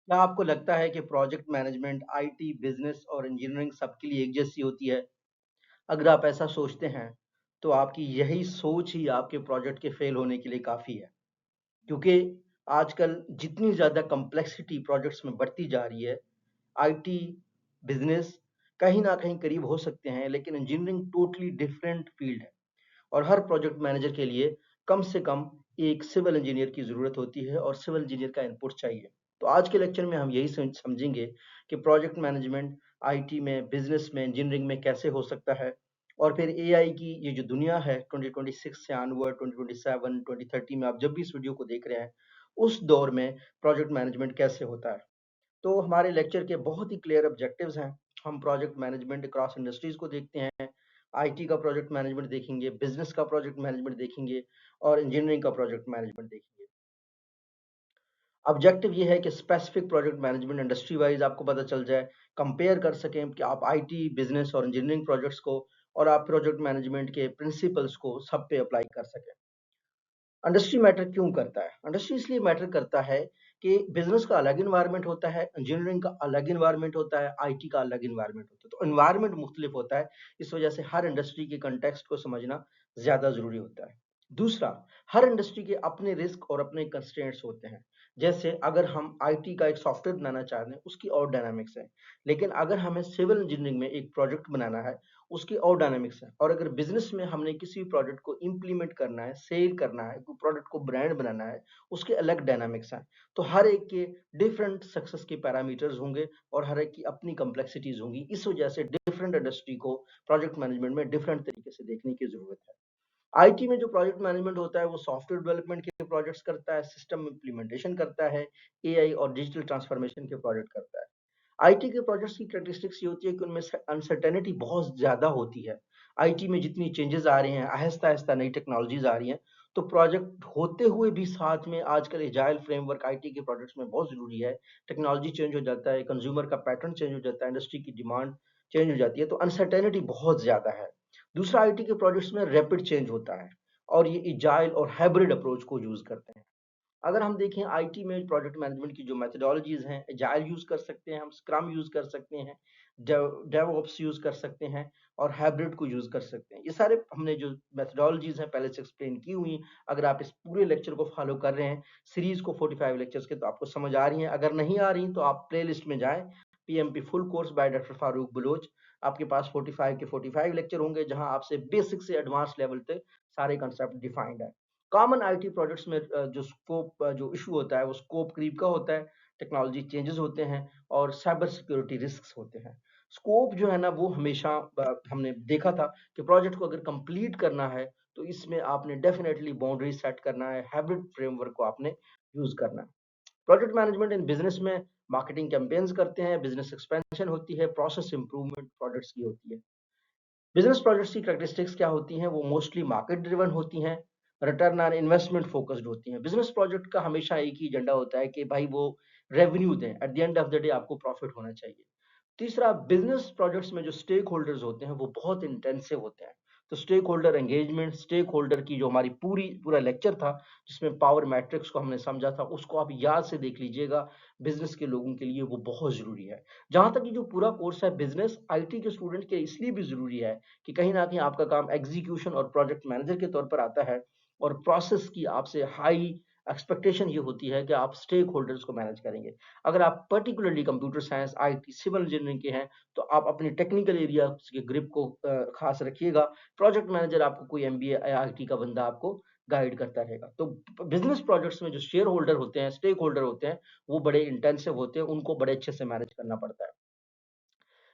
क्या आपको लगता है कि प्रोजेक्ट मैनेजमेंट, आईटी, बिजनेस और इंजीनियरिंग सबके लिए एक जैसी होती है? अगर आप ऐसा सोचते हैं, तो आपकी यही सोच ही आपके प्रोजेक्ट के फेल होने के लिए काफ़ी है। क्योंकि आजकल जितनी ज़्यादा कॉम्प्लेक्सिटी प्रोजेक्ट्स में बढ़ती जा रही है, आईटी, बिजनेस कहीं न कहीं करीब हो सकते हैं, लेकिन इंजीनियरिंग टोटली डिफरेंट फील्ड है। और हर प्रोजेक्ट मैनेजर के लिए कम से कम एक सिविल इंजीनियर की ज़रूरत होती है और सिविल इंजीनियर का इनपुट चाहिए। तो आज के लेक्चर में हम यही समझेंगे कि प्रोजेक्ट मैनेजमेंट आईटी में, बिजनेस में, इंजीनियरिंग में कैसे हो सकता है। और फिर एआई की ये जो दुनिया है 2026 से ऑनवर्ड 2027, 2030 में आप जब भी इस वीडियो को देख रहे हैं, उस दौर में प्रोजेक्ट मैनेजमेंट कैसे होता है। तो हमारे लेक्चर के बहुत ही क्लियर ऑब्जेक्टिव्स हैं। हम प्रोजेक्ट मैनेजमेंट अक्रॉस इंडस्ट्रीज को देखते हैं, आईटी का प्रोजेक्ट मैनेजमेंट देखेंगे, बिजनेस का प्रोजेक्ट मैनेजमेंट देखेंगे और इंजीनियरिंग का प्रोजेक्ट मैनेजमेंट देखेंगे। ऑब्जेक्टिव ये है कि specific project management industry wise आपको पता चल जाए, कंपेयर कर सकें कि आप आईटी, बिजनेस और इंजीनियरिंग प्रोजेक्ट्स को और आप प्रोजेक्ट मैनेजमेंट के प्रिंसिपल्स को सब पे अप्लाई कर सकें। इंडस्ट्री मैटर क्यों करता है? इंडस्ट्री इसलिए मैटर करता है कि बिजनेस का अलग इन्वायरमेंट होता है, इंजीनियरिंग का अलग इन्वायरमेंट होता है, आईटी का अलग इन्वायरमेंट होता है। तो इन्वायरमेंट मुख्तलिफ होता है, इस वजह से हर इंडस्ट्री के कंटेक्स्ट को समझना ज्यादा जरूरी होता है। दूसरा, हर इंडस्ट्री के अपने रिस्क और अपने कंस्ट्रेंट्स होते हैं। जैसे अगर हम आईटी का एक सॉफ्टवेयर बनाना चाहते हैं, उसकी और डायनामिक्स है। लेकिन अगर हमें सिविल इंजीनियरिंग में एक प्रोजेक्ट बनाना है, उसकी और डायनामिक्स है। और अगर बिजनेस में हमने किसी प्रोजेक्ट को इंप्लीमेंट करना है, सेल करना है, कोई प्रोडक्ट को ब्रांड बनाना है, उसके अलग डायनामिक्स हैं। तो हर एक के डिफरेंट सक्सेस के पैरामीटर्स होंगे और हर एक की अपनी कॉम्प्लेक्सिटीज होंगी। इस वजह से डिफरेंट इंडस्ट्री को प्रोजेक्ट मैनेजमेंट में डिफरेंट तरीके से देखने की जरूरत है। आईटी में जो प्रोजेक्ट मैनेजमेंट होता है वो सॉफ्टवेयर डेवलपमेंट के प्रोजेक्ट्स करता है, सिस्टम इंप्लीमेंटेशन करता है, एआई और डिजिटल ट्रांसफॉर्मेशन के प्रोजेक्ट करता है। आईटी के प्रोजेक्ट्स की कैरेक्टरिस्टिक्स ये होती है कि उनमें अनसर्टेनिटी बहुत ज्यादा होती है। आईटी में जितनी चेंजेस आ रहे हैं, आहिस्ता आहिस्ता नई टेक्नोलॉजीज आ रही हैं, तो प्रोजेक्ट होते हुए भी साथ में आजकल एजाइल फ्रेमवर्क आईटी के प्रोजेक्ट्स में बहुत जरूरी है। टेक्नोलॉजी चेंज हो जाता है, कंज्यूमर का पैटर्न चेंज हो जाता है, इंडस्ट्री की डिमांड चेंज हो जाती है, तो अनसर्टेनिटी बहुत ज्यादा है। दूसरा, आईटी के प्रोजेक्ट्स में रैपिड चेंज होता है और ये एजाइल और हाइब्रिड अप्रोच को यूज करते हैं। अगर हम देखें आईटी में प्रोजेक्ट मैनेजमेंट की जो मेथोडोलॉजीज हैं, एजाइल यूज कर सकते हैं, हम स्क्रम यूज कर सकते हैं, डेवऑप्स यूज कर सकते हैं और हाइब्रिड को यूज कर सकते हैं। ये सारे हमने जो मेथोडोलॉजीज हैं पहले से एक्सप्लेन की हुई। अगर आप इस पूरे लेक्चर को फॉलो कर रहे हैं, सीरीज को 45 लेक्चर्स के, तो आपको समझ आ रही हैं। अगर नहीं आ रही तो आप प्ले लिस्ट में जाएं, PMP full course by doctor Farooq Baloch. आपके पास 45 के 45 लेक्चर होंगे जहां आपसे बेसिक से एडवांस लेवल तक सारे कंसेप्ट डिफाइंड है। कॉमन आईटी प्रोजेक्ट्स में जो स्कोप जो इशू होता है वो स्कोप क्रीप का होता है, टेक्नोलॉजी चेंजेस होते हैं और साइबर सिक्योरिटी रिस्क होते हैं। स्कोप जो है ना वो हमेशा हमने देखा था कि प्रोजेक्ट को अगर कंप्लीट करना है तो इसमें आपने डेफिनेटली बाउंड्री सेट करना है, हाइब्रिड फ्रेमवर्क को आपने यूज करना है। प्रोजेक्ट मैनेजमेंट इन बिजनेस में मार्केटिंग कैंपेन्स करते हैं, बिजनेस एक्सपेंशन होती है, प्रोसेस इंप्रूवमेंट प्रोजेक्ट्स की होती है। बिजनेस प्रोजेक्ट्स की कैरेक्टरिस्टिक्स क्या होती हैं? वो मोस्टली मार्केट ड्रिवन होती हैं, रिटर्न ऑन इन्वेस्टमेंट फोकस्ड होती हैं। बिजनेस प्रोजेक्ट का हमेशा एक ही एजेंडा होता है कि भाई वो रेवेन्यू दें, at the end of the day आपको प्रॉफिट होना चाहिए। तीसरा, बिजनेस प्रोजेक्ट्स में जो स्टेक होल्डर्स होते हैं वो बहुत इंटेंसिव होते हैं। तो stakeholder engagement, stakeholder की जो हमारी पूरा लेक्चर था जिसमें पावर मैट्रिक्स को हमने समझा था, उसको आप याद से देख लीजिएगा। बिजनेस के लोगों के लिए वो बहुत जरूरी है। जहां तक ये जो पूरा कोर्स है बिजनेस आईटी के स्टूडेंट के इसलिए भी जरूरी है कि कहीं ना कहीं आपका काम एग्जीक्यूशन और प्रोजेक्ट मैनेजर के तौर पर आता है और प्रोसेस की आपसे हाई एक्सपेक्टेशन ये होती है कि आप स्टेक होल्डर्स को मैनेज करेंगे। अगर आप particularly computer science, IT, civil engineering के हैं तो आप अपनी टेक्निकल एरिया के ग्रिप को खास रखिएगा। प्रोजेक्ट मैनेजर आपको कोई एमबीए या आईटी का बंदा आपको गाइड करता रहेगा। तो बिजनेस प्रोजेक्ट्स में जो शेयर होल्डर होते हैं, स्टेक होल्डर होते हैं, वो बड़े इंटेंसिव होते हैं, उनको बड़े अच्छे से मैनेज करना पड़ता है।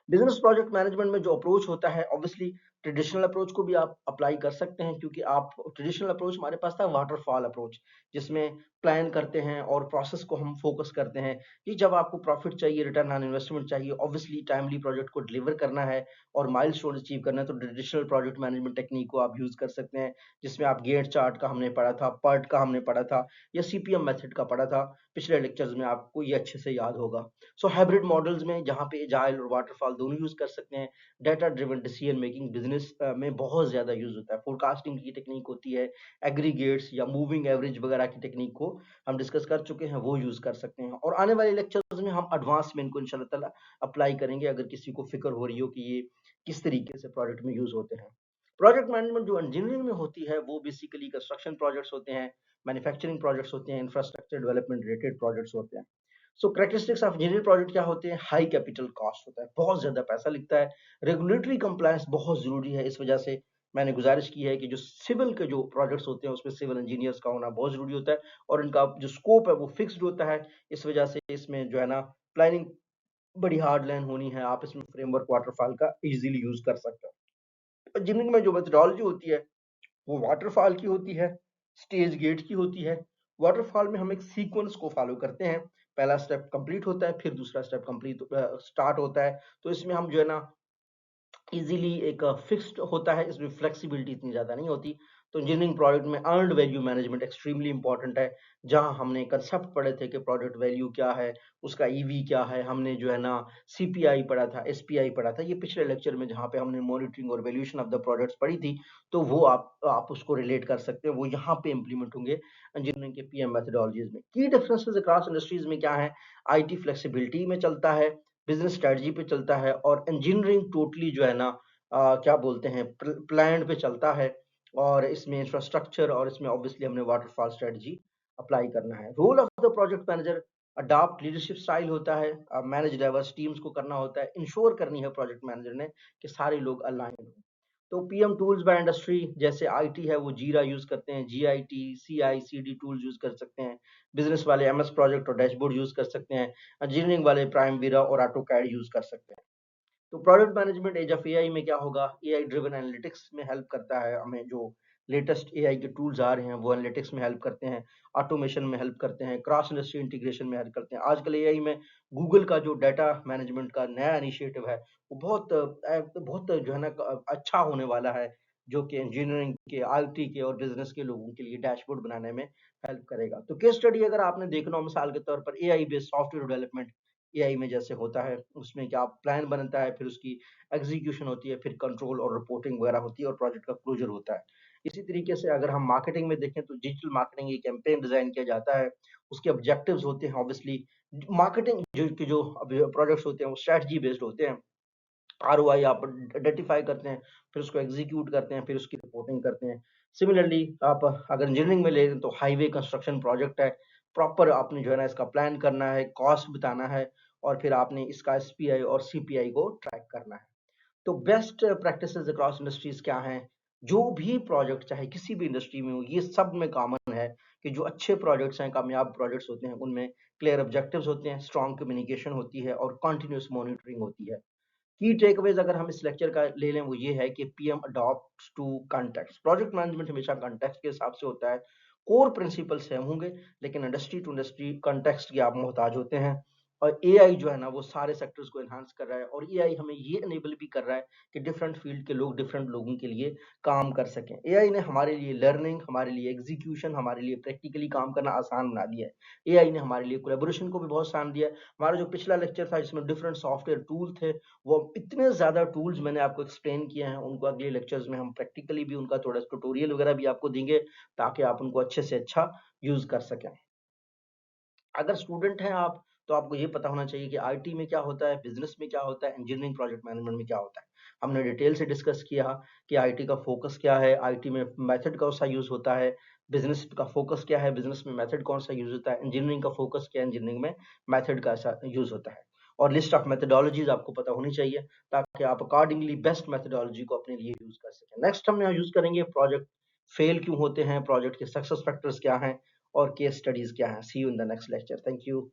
बिजनेस प्रोजेक्ट मैनेजमेंट में जो अप्रोच होता है, ऑब्वियसली ट्रेडिशनल अप्रोच को भी आप अप्लाई कर सकते हैं, क्योंकि आप ट्रेडिशनल अप्रोच हमारे पास था वाटरफॉल अप्रोच, जिसमें प्लान करते हैं और प्रोसेस को हम फोकस करते हैं कि जब आपको प्रॉफिट चाहिए, रिटर्न ऑन इन्वेस्टमेंट चाहिए, ऑब्वियसली टाइमली प्रोजेक्ट को डिलीवर करना है और माइलस्टोन अचीव करना है, तो ट्रेडिशनल प्रोजेक्ट मैनेजमेंट टेक्निक को आप यूज कर सकते हैं, जिसमें आप गेट चार्ट का हमने पढ़ा था, पर्ट का हमने पढ़ा था या सीपीएम मेथड का पढ़ा था पिछले लेक्चर्स में, आपको ये अच्छे से याद होगा। सो हाइब्रिड मॉडल्स में जहाँ पे एजाइल और वाटरफॉल दोनों यूज कर सकते हैं। Data driven decision making business business में बहुत ज़्यादा यूज़ होता है। फोरकास्टिंग की टेक्निक होती है, एग्रीगेट्स या मूविंग एवरेज वगैरह की टेक्निक को हम डिस्कस कर चुके हैं, वो यूज़ कर सकते हैं। और आने वाले लेक्चर्स में हम एडवांस में इनको इंशाल्लाह ताला अप्लाई करेंगे, अगर किसी को फिक्र हो रही हो कि ये किस तरीके से प्रोजेक्ट में यूज़ होते हैं। प्रोजेक्ट मैनेजमेंट जो इंजीनियरिंग में होती है वो बेसिकली कंस्ट्रक्शन प्रोजेक्ट्स होते हैं, मैन्युफैक्चरिंग प्रोजेक्ट्स होते हैं, इंफ्रास्ट्रक्चर डेवलपमेंट रिलेटेड प्रोजेक्ट्स होते हैं। सो कैरेक्टरिस्टिक्स ऑफ इंजीनियरिंग प्रोजेक्ट क्या होते हैं? हाई कैपिटल कॉस्ट होता है, बहुत ज़्यादा पैसा लगता है। रेगुलेटरी कंप्लायंस बहुत ज़रूरी है, इस वजह से मैंने गुजारिश की है कि जो सिविल के जो प्रोजेक्ट्स होते हैं उसमें सिविल इंजीनियर्स का होना बहुत ज़रूरी होता है, और इनका जो स्कोप है वो फिक्स्ड होता है। इस वजह से इसमें जो है ना प्लानिंग बड़ी हार्ड लाइन होनी है, आप इसमें फ्रेमवर्क वाटरफॉल का इजीली यूज कर सकते हो। इंजीनियरिंग में जो मेथोडोलॉजी होती है वो वाटरफॉल की होती है, स्टेज गेट की होती है। वाटरफॉल में हम एक सीक्वेंस को फॉलो करते हैं, पहला स्टेप कंप्लीट होता है, फिर दूसरा स्टेप कंप्लीट स्टार्ट होता है। तो इसमें हम जो है ना इजीली एक फिक्स्ड होता है, इसमें फ्लेक्सिबिलिटी इतनी ज़्यादा नहीं होती। तो इंजीनियरिंग प्रोडक्ट में earned value management extremely important है। जहां हमने कंसेप्ट पढ़े थे कि प्रोडक्ट वैल्यू क्या है, उसका ईवी क्या है, हमने जो है ना सीपीआई पढ़ा था, एसपीआई पढ़ा था, ये पिछले लेक्चर में जहां पे हमने मॉनिटरिंग और वैल्यूएशन ऑफ द प्रोडक्ट्स पढ़ी थी। तो वो आप उसको रिलेट कर सकते हैं, वो यहाँ पे इंप्लीमेंट होंगे इंजीनियरिंग के पीएम मेथोडोलॉजीज में। की डिफरेंसेस अक्रॉस इंडस्ट्रीज में क्या है? आईटी फ्लेक्सिबिलिटी में चलता है, बिजनेस स्ट्रेटजी पे चलता है, और इंजीनियरिंग टोटली जो है ना क्या बोलते हैं प्लान पे चलता है। और इसमें इंफ्रास्ट्रक्चर और इसमें ऑब्वियसली हमने वाटरफॉल स्ट्रेटजी अप्लाई करना है। Role of the project manager adopt leadership style होता है, मैनेज डाइवर्स टीम्स को करना होता है, इंश्योर करनी है प्रोजेक्ट मैनेजर ने कि सारे लोग अलाइन हो। तो पीएम टूल्स बाय इंडस्ट्री, जैसे आईटी है वो जीरा यूज करते हैं, जीआईटी सीआईसीडी टूल्स यूज कर सकते हैं। बिजनेस वाले एमएस प्रोजेक्ट और डैशबोर्ड यूज कर सकते हैं। इंजीनियरिंग वाले प्राइम वीरा और ऑटोकैड यूज कर सकते हैं। तो product management age of AI में क्या होगा? एआई ड्रिवन एनालिटिक्स में हेल्प करता है हमें। जो लेटेस्ट एआई के टूल्स आ रहे हैं वो एनालिटिक्स में हेल्प करते हैं, ऑटोमेशन में हेल्प करते हैं, क्रॉस इंडस्ट्री इंटीग्रेशन में हेल्प करते हैं। आजकल एआई में गूगल का जो डाटा मैनेजमेंट का नया इनिशिएटिव है वो बहुत जो है ना अच्छा होने वाला है, जो कि इंजीनियरिंग के, आईटी के और बिजनेस के लोगों के लिए डैशबोर्ड बनाने में हेल्प करेगा। तो केस स्टडी अगर आपने देखना हो मिसाल के तौर पर, AI based software development AI में जैसे होता है, उसमें क्या प्लान बनता है, फिर उसकी एग्जीक्यूशन होती है, फिर कंट्रोल और रिपोर्टिंग वगैरह होती है, और प्रोजेक्ट का क्लोजर होता है। इसी तरीके से अगर हम मार्केटिंग में देखें तो डिजिटल मार्केटिंग एक कैंपेन डिजाइन किया जाता है, उसके ऑब्जेक्टिव्स होते हैं ऑब्वियसली। मार्केटिंग जो प्रोडक्ट्स होते हैं वो स्ट्रेटजी बेस्ड होते हैं। आरओआई आप आइडेंटिफाई करते हैं, फिर उसको एग्जीक्यूट करते हैं, फिर उसकी रिपोर्टिंग करते हैं। सिमिलरली आप अगर इंजीनियरिंग में ले तो हाईवे कंस्ट्रक्शन प्रोजेक्ट है, प्रॉपर आपने जो है ना इसका प्लान करना है, कॉस्ट बताना है, और फिर आपने इसका एसपीआई और सीपीआई को ट्रैक करना है। तो बेस्ट प्रैक्टिसेस अक्रॉस इंडस्ट्रीज क्या हैं? जो भी प्रोजेक्ट चाहे किसी भी इंडस्ट्री में हो, ये सब में कॉमन है कि जो अच्छे प्रोजेक्ट्स हैं, कामयाब प्रोजेक्ट्स होते हैं, उनमें क्लियर ऑब्जेक्टिव्स होते हैं, स्ट्रॉन्ग कम्युनिकेशन होती है, और कंटिन्यूस मॉनिटरिंग होती है। की टेकअवेज अगर हम इस लेक्चर का ले लें वो ये है कि PM adopts to context. Project management हमेशा कॉन्टेक्स्ट के हिसाब से होता है। कोर प्रिंसिपल सेम होंगे, लेकिन इंडस्ट्री टू इंडस्ट्री कॉन्टेक्स्ट के आप मोहताज होते हैं। और एआई जो है ना वो सारे सेक्टर्स को एनहांस कर रहा है, और एआई हमें ये एनेबल भी कर रहा है कि डिफरेंट फील्ड के लोग डिफरेंट लोगों के लिए काम कर सकें। एआई ने हमारे लिए लर्निंग, हमारे लिए एग्जीक्यूशन, हमारे लिए प्रैक्टिकली काम करना आसान बना दिया है। एआई ने हमारे लिए कोलैबोरेशन को भी बहुत आसान दिया है। हमारा जो पिछला लेक्चर था जिसमें डिफरेंट सॉफ्टवेयर टूल थे, वो इतने ज़्यादा टूल्स मैंने आपको एक्सप्लेन किए हैं, उनको अगले लेक्चर्स में हम प्रैक्टिकली भी उनका थोड़ा ट्यूटोरियल वगैरह भी आपको देंगे, ताकि आप उनको अच्छे से अच्छा यूज़ कर सकें। अगर स्टूडेंट हैं आप, तो आपको ये पता होना चाहिए कि आईटी में क्या होता है, बिजनेस में क्या होता है, इंजीनियरिंग प्रोजेक्ट मैनेजमेंट में क्या होता है। हमने डिटेल से डिस्कस किया कि आईटी का फोकस क्या है, आईटी में मेथड कौन सा यूज होता है, बिजनेस का फोकस क्या है, बिजनेस में मेथड कौन सा यूज होता है, इंजीनियरिंग का फोकस क्या है, इंजीनियरिंग में मेथड का ऐसा यूज होता है। और लिस्ट ऑफ मेथडोलॉजीज आपको पता होनी चाहिए, ताकि आप अकॉर्डिंगली बेस्ट मेथडोलॉजी को अपने लिए यूज कर सकें। नेक्स्ट हम यहाँ यूज करेंगे प्रोजेक्ट फेल क्यों होते हैं, प्रोजेक्ट के सक्सेस फैक्टर्स क्या हैं, और केस स्टडीज क्या हैं। See you in the next lecture. Thank you.